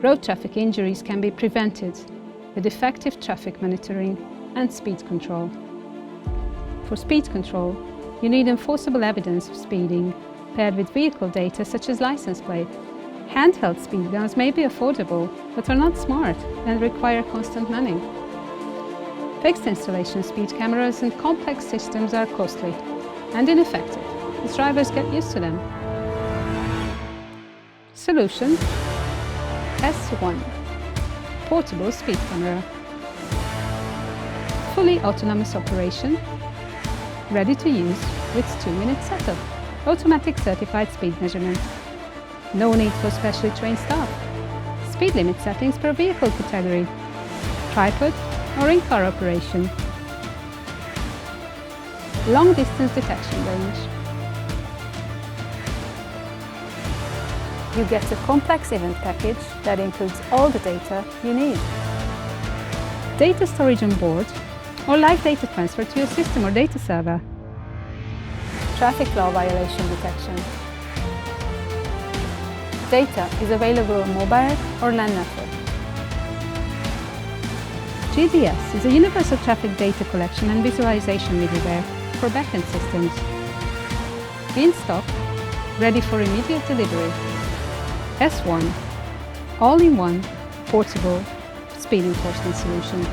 Road traffic injuries can be prevented with effective traffic monitoring and speed control. For speed control, you need enforceable evidence of speeding paired with vehicle data such as license plate. Handheld speed guns may be affordable, but are not smart and require constant manning. Fixed installation speed cameras and complex systems are costly and ineffective, as drivers get used to them. Solution: S1 Portable Speed Camera. Fully autonomous operation, ready to use with 2-minute setup. Automatic certified speed measurement. No need for specially trained staff. Speed limit settings per vehicle category. Tripod or in-car operation. Long distance detection range. You get a complex event package that includes all the data you need. Data storage on board or live data transfer to your system or data server. Traffic law violation detection. Data is available on mobile or LAN network. GDS is a universal traffic data collection and visualization middleware for backend systems. In stock, ready for immediate delivery. S1, all-in-one, portable speed enforcement solution.